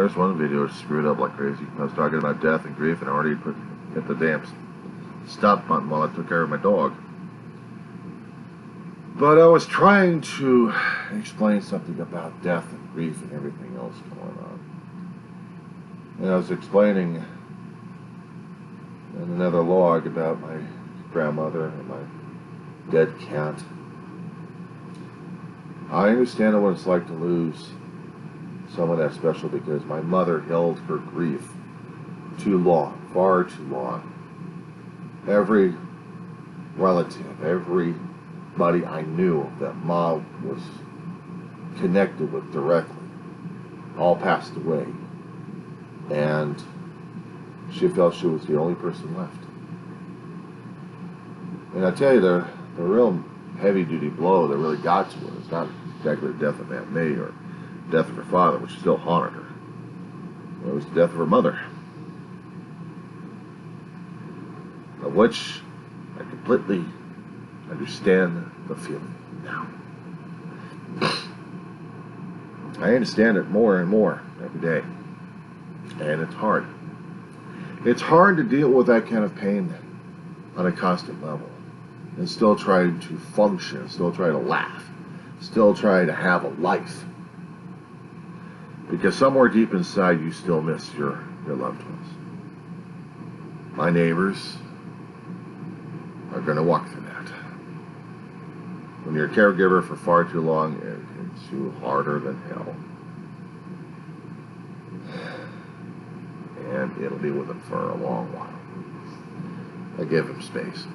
there's one video screwed up like crazy. I was talking about death and grief, and I already hit the damn stop button while I took care of my dog. But I was trying to explain something about death and grief and everything else going on. And I was explaining in another log about my grandmother and my dead cat. I understand what it's like to lose someone that special, because my mother held her grief too long, far too long. Every relative, everybody I knew that Mom was connected with directly all passed away, and she felt she was the only person left. And I tell you, the real heavy-duty blow that really got to her is not exactly the death of Aunt May or death of her father, which still haunted her. It was the death of her mother, of which I completely understand the feeling now. I understand it more and more every day, and it's hard. It's hard to deal with that kind of pain on a constant level, and still try to function, still try to laugh, still try to have a life. Because somewhere deep inside you still miss your loved ones. My neighbors are going to walk through that. When you're a caregiver for far too long, it hits you harder than hell. And it'll be with them for a long while. I give them space.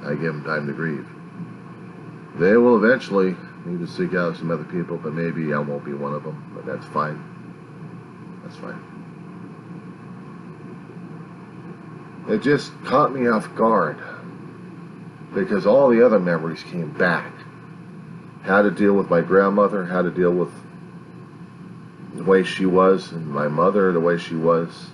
I give them time to grieve. They will eventually need to seek out some other people, but maybe I won't be one of them, but that's fine. That's fine. It just caught me off guard, because all the other memories came back. How to deal with my grandmother, how to deal with the way she was, and my mother, the way she was.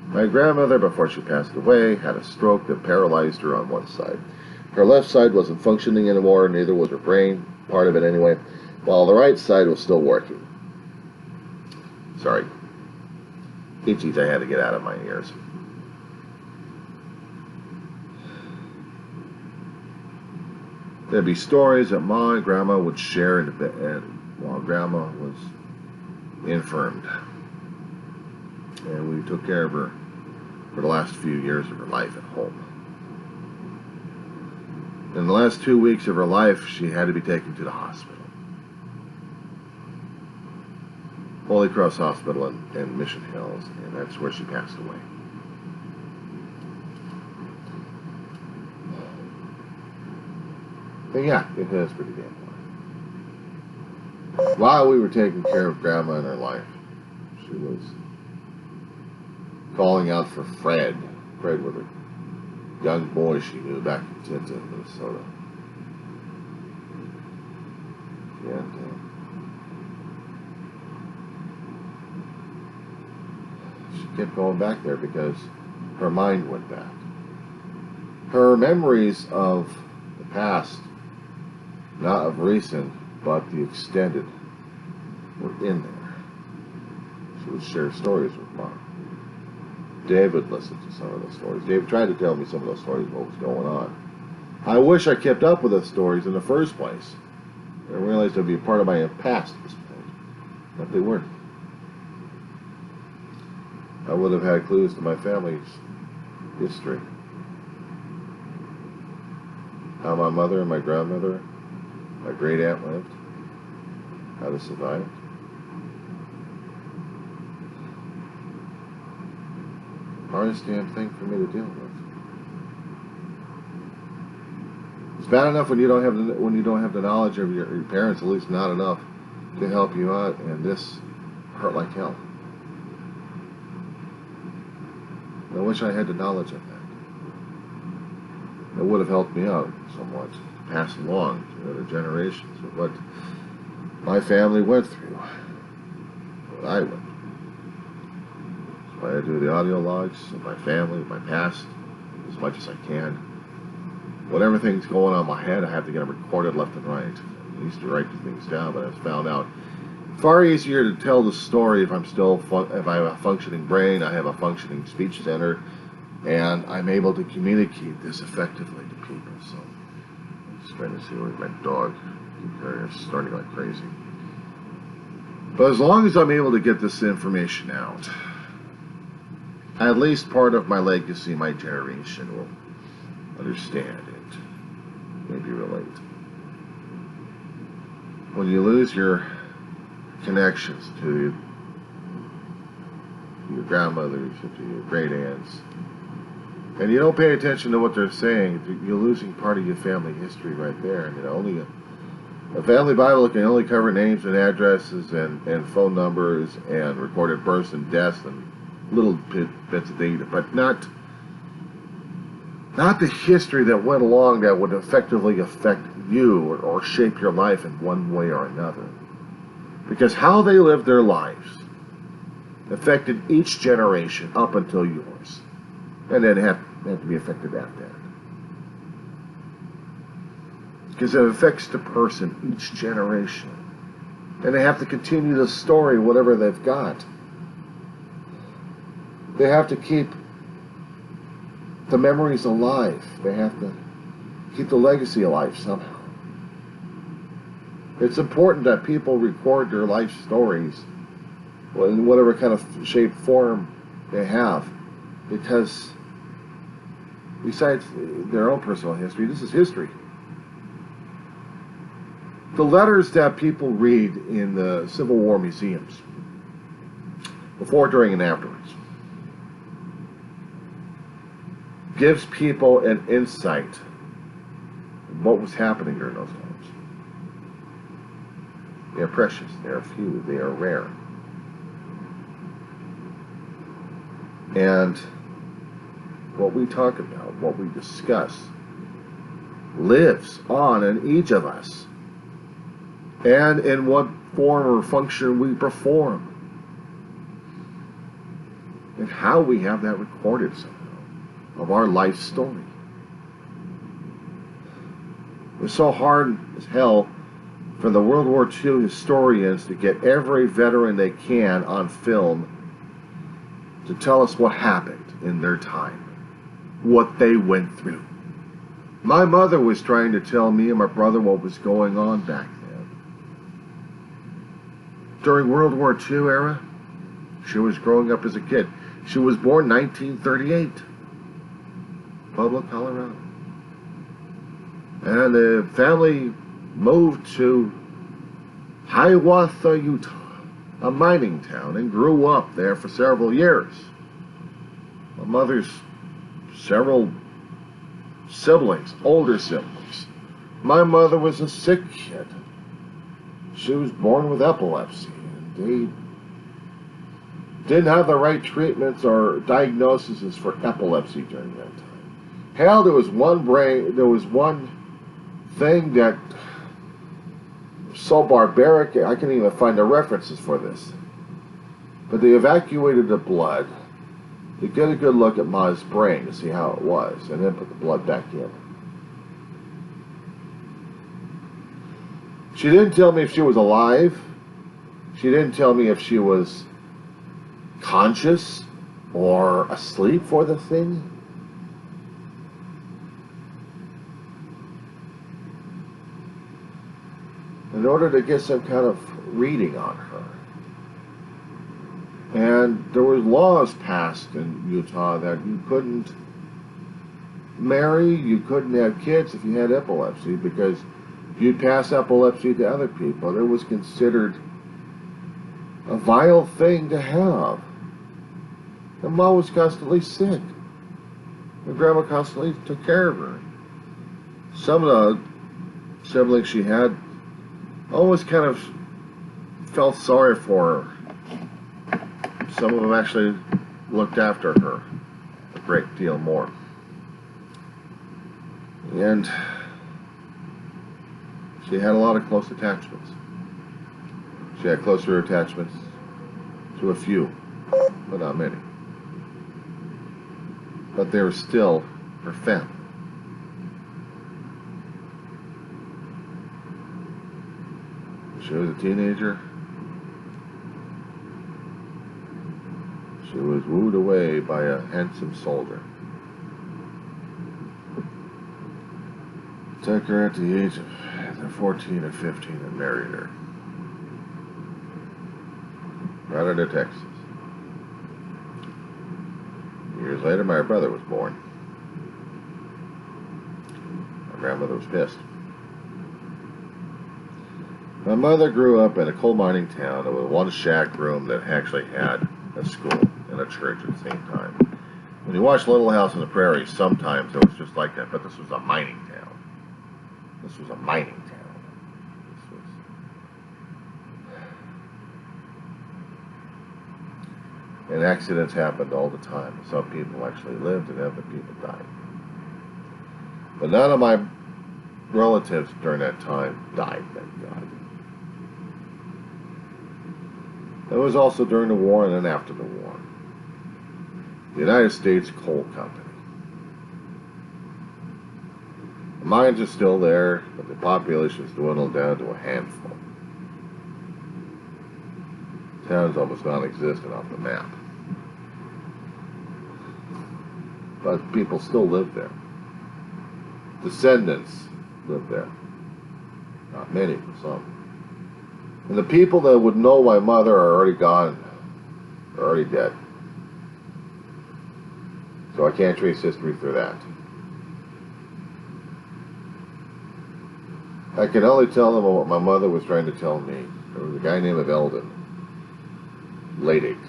My grandmother, before she passed away, had a stroke that paralyzed her on one side. Her left side wasn't functioning anymore, neither was her brain, part of it anyway, while the right side was still working. Sorry. Itchies I had to get out of my ears. There'd be stories that Ma and Grandma would share in the bed while Grandma was infirmed. And we took care of her for the last few years of her life at home. In the last 2 weeks of her life, she had to be taken to the hospital. Holy Cross Hospital in Mission Hills, and that's where she passed away. But yeah, it is pretty damn hard. While we were taking care of Grandma in her life, she was calling out for Fred. Fred was a young boy she knew back in Tinton, Minnesota. And she kept going back there because her mind went back. Her memories of the past, not of recent, but the extended, were in there. She would share stories with Mom. David listened to some of those stories. David tried to tell me some of those stories, what was going on. I wish I kept up with those stories in the first place. I realized they'd be a part of my past at this point, but they weren't. I would have had clues to my family's history. How my mother and my grandmother, my great aunt lived, how they survived. Hardest damn thing for me to deal with. It's bad enough when you don't have the knowledge of your parents, at least not enough to help you out, and this hurt like hell. I wish I had the knowledge of that. It would have helped me out somewhat, to pass along to other generations of what my family went through, what I went through. That's why I do the audio logs of my family, my past, as much as I can. Whatever thing's going on in my head, I have to get them recorded left and right. I used to write these things down, but I found out Far easier to tell the story if if I have a functioning brain, I have a functioning speech center, and I'm able to communicate this effectively to people. So I'm just trying to see where my dog is starting like crazy. But as long as I'm able to get this information out, at least part of my legacy, my generation will understand it, maybe relate. When you lose your connections to your grandmothers or to your great aunts, and you don't pay attention to what they're saying, you're losing part of your family history right there. And only a family Bible can only cover names and addresses and phone numbers and recorded births and deaths and little bits of data, but not the history that went along that would effectively affect you or shape your life in one way or another. Because how they lived their lives affected each generation up until yours, and then have to be affected after that. Because it affects the person each generation. And they have to continue the story, whatever they've got. They have to keep the memories alive. They have to keep the legacy alive somehow. It's important that people record their life stories in whatever kind of shape, form they have. Because besides their own personal history, this is history. The letters that people read in the Civil War museums, before, during, and afterwards, gives people an insight in what was happening during those times. They are precious, they are few, they are rare. And what we talk about, what we discuss, lives on in each of us, and in what form or function we perform, and how we have that recorded somehow of our life story. It's so hard as hell for the World War II historians to get every veteran they can on film to tell us what happened in their time, what they went through. My mother was trying to tell me and my brother what was going on back then. During World War II era, she was growing up as a kid. She was born 1938, Pueblo, Colorado. And the family moved to Hiawatha, Utah, a mining town, and grew up there for several years. My mother's several siblings, older siblings. My mother was a sick kid. She was born with epilepsy, and they didn't have the right treatments or diagnoses for epilepsy during that time. Hell, there was one thing that was so barbaric, I can't even find the references for this. But they evacuated the blood to get a good look at Ma's brain to see how it was, and then put the blood back in. She didn't tell me if she was alive. She didn't tell me if she was conscious or asleep for the thing. In order to get some kind of reading on her. And there were laws passed in Utah that you couldn't marry, you couldn't have kids if you had epilepsy, because you'd pass epilepsy to other people. It was considered a vile thing to have. And Ma was constantly sick. Her grandma constantly took care of her. Some of the siblings she had always kind of felt sorry for her. Some of them actually looked after her a great deal more. And she had a lot of close attachments. She had closer attachments to a few, but not many. But they were still her family. She was a teenager. She was wooed away by a handsome soldier. Took her at the age of either 14 or 15 and married her. Brought her to Texas. Years later, my brother was born. My grandmother was pissed. My mother grew up in a coal mining town with one shack room that actually had a school and a church at the same time. When you watch Little House on the Prairie, sometimes it was just like that, but this was a mining town. This was a mining town. And accidents happened all the time. Some people actually lived and other people died. But none of my relatives during that time died, thank God. It was also during the war and then after the war. The United States Coal Company. The mines are still there, but the population's dwindled down to a handful. Town's almost non-existent off the map. But people still live there. Descendants live there. Not many, but some. And the people that would know my mother are already gone, are already dead. So I can't trace history through that. I can only tell them what my mother was trying to tell me. There was a guy named Eldon Leidig.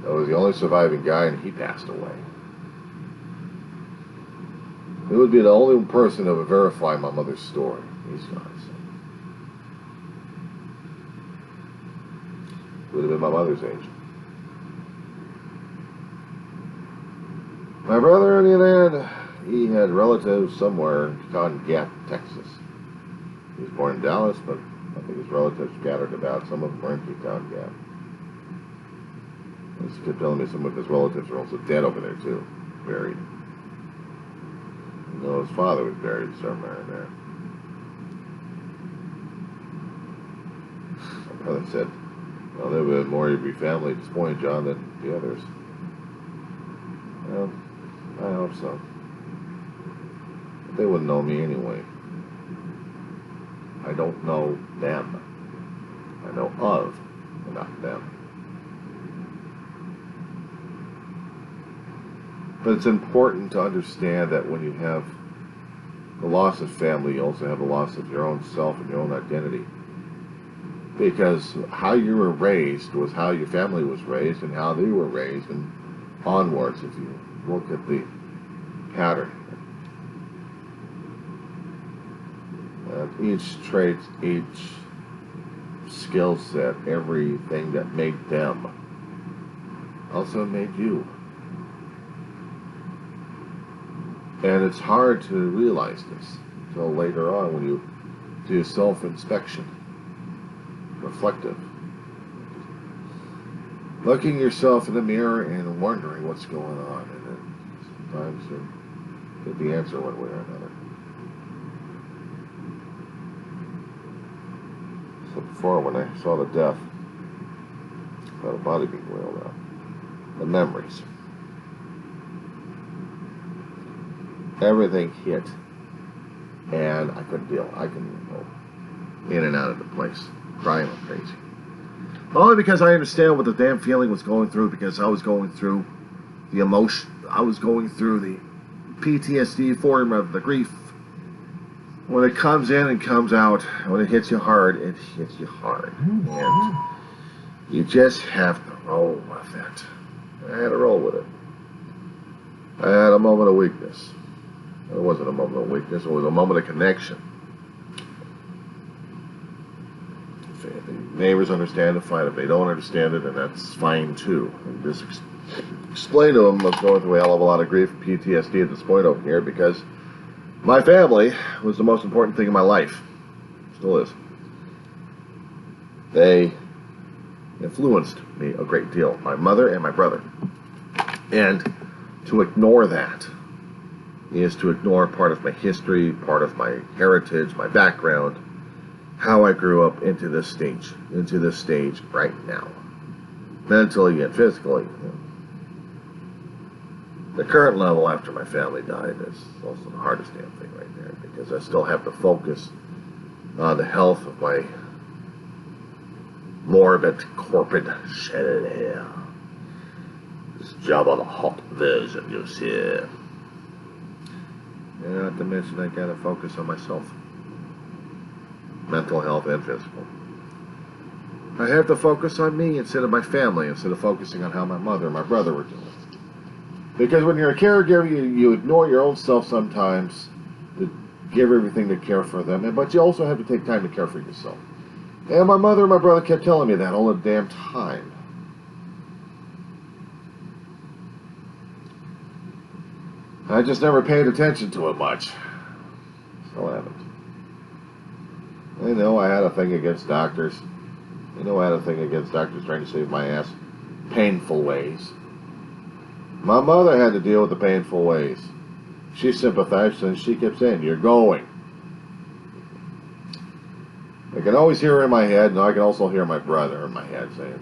That was the only surviving guy, and he passed away. It would be the only person that would verify my mother's story. He's gone. Would have been my mother's age. My brother, on the other hand, he had relatives somewhere in Pecan Gap, Texas. He was born in Dallas, but I think his relatives scattered about. Some of them were in Pecan Gap. He kept telling me some of his relatives are also dead over there too, buried. You know, his father was buried somewhere in there. My brother said, well, there were more of your family at this point, John, than the others. Well, I hope so. But they wouldn't know me anyway. I don't know them. I know of, but not them. But it's important to understand that when you have the loss of family, you also have the loss of your own self and your own identity. Because how you were raised was how your family was raised and how they were raised and onwards, if you look at the pattern. Each trait, each skill set, everything that made them also made you. And it's hard to realize this until later on when you do self-inspection, reflective. Looking yourself in the mirror and wondering what's going on. And then sometimes you get the answer one way or another. So before, when I saw the death, I felt a body being wailed out. The memories. Everything hit, and I couldn't deal. I couldn't go in and out of the place, crying like crazy. Only because I understand what the damn feeling was going through, because I was going through the emotion. I was going through the PTSD form of the grief. When it comes in and comes out, when it hits you hard, it hits you hard. And you just have to roll with it. I had to roll with it. I had a moment of weakness. It wasn't a moment of weakness, it was a moment of connection. If the neighbors understand it, fine. If they don't understand it, then that's fine too. And just explain to them I'm going through a hell of a lot of grief, PTSD at this point over here, because my family was the most important thing in my life. Still is. They influenced me a great deal. My mother and my brother. And to ignore that is to ignore part of my history, part of my heritage, my background, how I grew up into this stage right now. mentally and physically. The current level after my family died is also the hardest damn thing right there, because I still have to focus on the health of my morbid corporate shit here. This job on the hot version, you see. And not to mention, I gotta focus on myself. Mental health and physical. I have to focus on me instead of my family, instead of focusing on how my mother and my brother were doing. Because when you're a caregiver, you ignore your own self sometimes to give everything to care for them, but you also have to take time to care for yourself. And my mother and my brother kept telling me that all the damn time. I just never paid attention to it much. Still haven't. I know I had a thing against doctors. I know I had a thing against doctors trying to save my ass. Painful ways. My mother had to deal with the painful ways. She sympathized and she kept saying, "You're going." I can always hear her in my head, and I can also hear my brother in my head saying,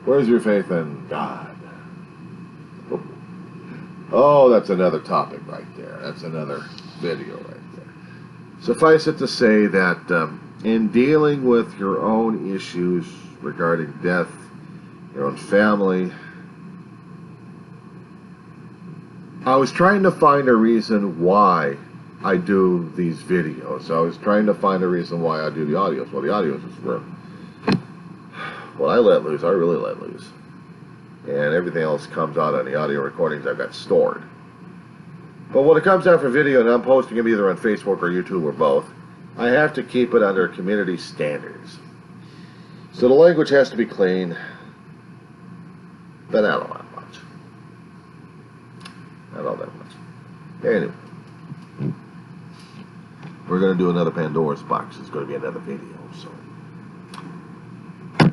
"Where's your faith in God?" Oh, that's another topic right there. That's another video right there. Suffice it to say that in dealing with your own issues regarding death, your own family, I was trying to find a reason why I do these videos. I was trying to find a reason why I do the audios. Well, the audios is for what I let loose. I really let loose. And everything else comes out on the audio recordings I've got stored. But when it comes out for video and I'm posting them either on Facebook or YouTube or both, I have to keep it under community standards. So the language has to be clean, but not all that much. Not all that much. Anyway, we're going to do another Pandora's box. It's going to be another video, so